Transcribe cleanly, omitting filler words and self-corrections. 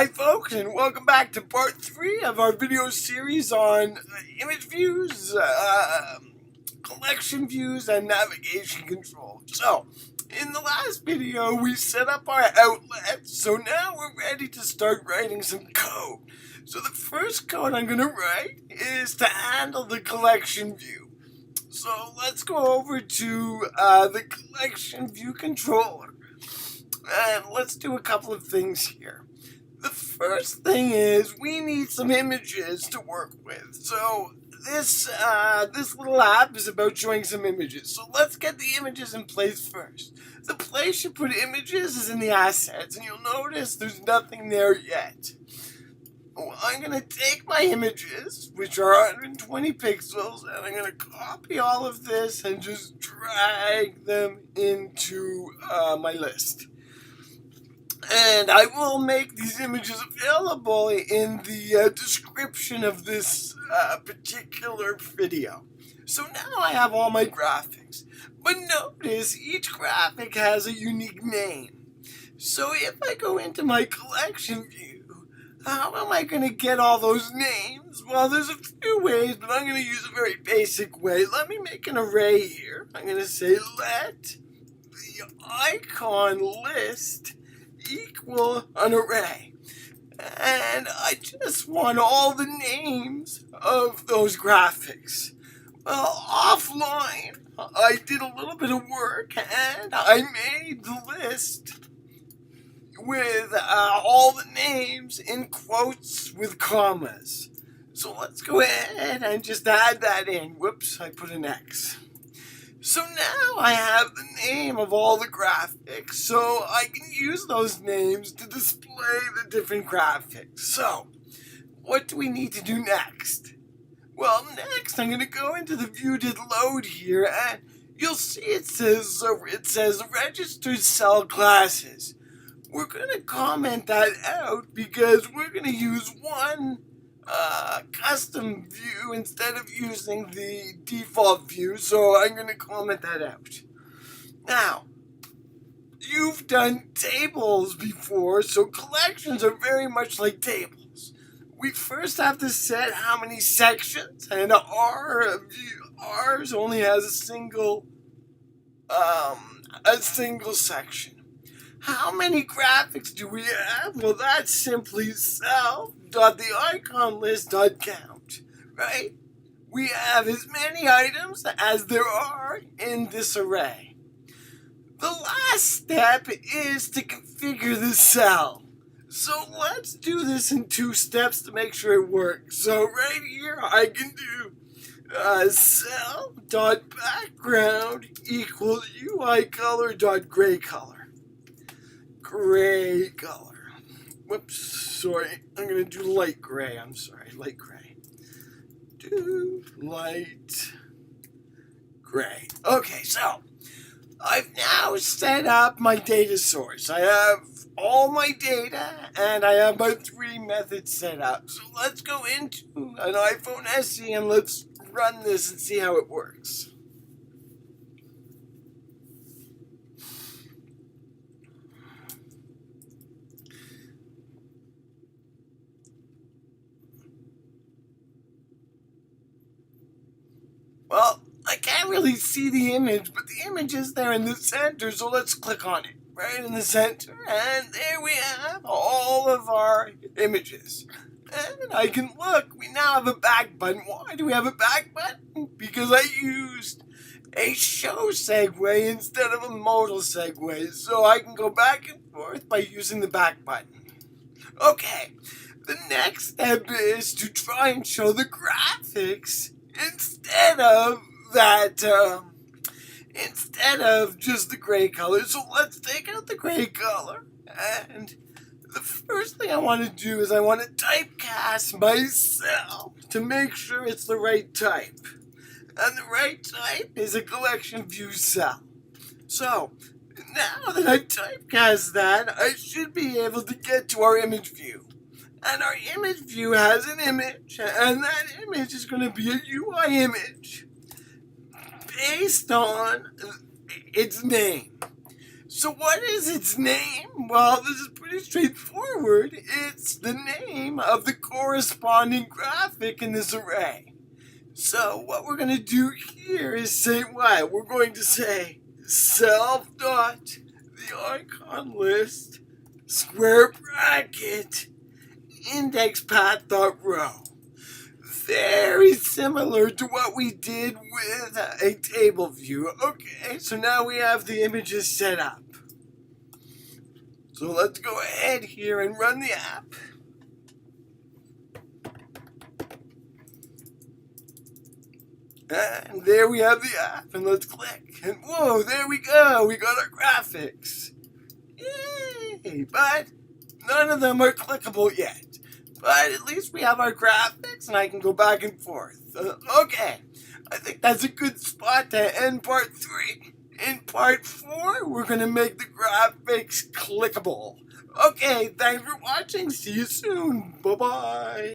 Hi folks, and welcome back to part 3 of our video series on image views, collection views, and navigation control. So, in the last video we set up our outlet, so now we're ready to start writing some code. So the first code I'm going to write is to handle the collection view. So let's go over to the collection view controller, and let's do a couple of things here. The first thing is we need some images to work with. So this little app is about showing some images. So let's get the images in place first. The place you put images is in the assets, and you'll notice there's nothing there yet. I'm going to take my images, which are 120 pixels, and I'm going to copy all of this and just drag them into my list. And I will make these images available in the description of this particular video. So now I have all my graphics. But notice each graphic has a unique name. So if I go into my collection view, how am I going to get all those names? Well, there's a few ways, but I'm going to use a very basic way. Let me make an array here. I'm going to say let the icon list equal an array, and I just want all the names of those graphics. Well, offline I did a little bit of work and I made the list with all the names in quotes with commas. So let's go ahead and just add that in. Whoops, I put an X. So now I have the name of all the graphics, so I can use those names to display the different graphics. So, what do we need to do next? Well, next I'm going to go into the view did load here, and you'll see it says registered cell classes. We're going to comment that out because we're going to use one custom view instead of using the default view, so I'm going to comment that out. Now, you've done tables before, so collections are very much like tables. We first have to set how many sections, and ours only has a single section. How many graphics do we have? Well, that's simply self.theIconList.count, right? We have as many items as there are in this array. The last step is to configure the cell. So let's do this in 2 steps to make sure it works. So right here I can do cell.background equals UIColor.grayColor. Gray color. Whoops, sorry. I'm going to do light gray. Light gray. Do light gray. Okay, so I've now set up my data source. I have all my data and I have my 3 methods set up. So let's go into an iPhone SE and let's run this and see how it works. Well, I can't really see the image, but the image is there in the center, so let's click on it. Right in the center, and there we have all of our images. And I can look, we now have a back button. Why do we have a back button? Because I used a show segue instead of a modal segue, so I can go back and forth by using the back button. Okay, the next step is to try and show the graphics instead of just the gray color. So let's take out the gray color, and the first thing I want to do is I want to typecast my cell to make sure it's the right type. And the right type is a collection view cell. So now that I've typecast that, I should be able to get to our image view. And our image view has an image, and that image is going to be a UI image based on its name. So what is its name? Well, this is pretty straightforward. It's the name of the corresponding graphic in this array. So what we're going to do here is say what? We're going to say self dot the icon list square bracket index path dot row. Very similar to what we did with a table view. Okay, so now we have the images set up. So let's go ahead here and run the app. And there we have the app, and let's click. And whoa, there we go. We got our graphics. Yay! But none of them are clickable yet. But at least we have our graphics, and I can go back and forth. Okay, I think that's a good spot to end part 3. In part 4, we're going to make the graphics clickable. Okay, thanks for watching. See you soon. Bye-bye.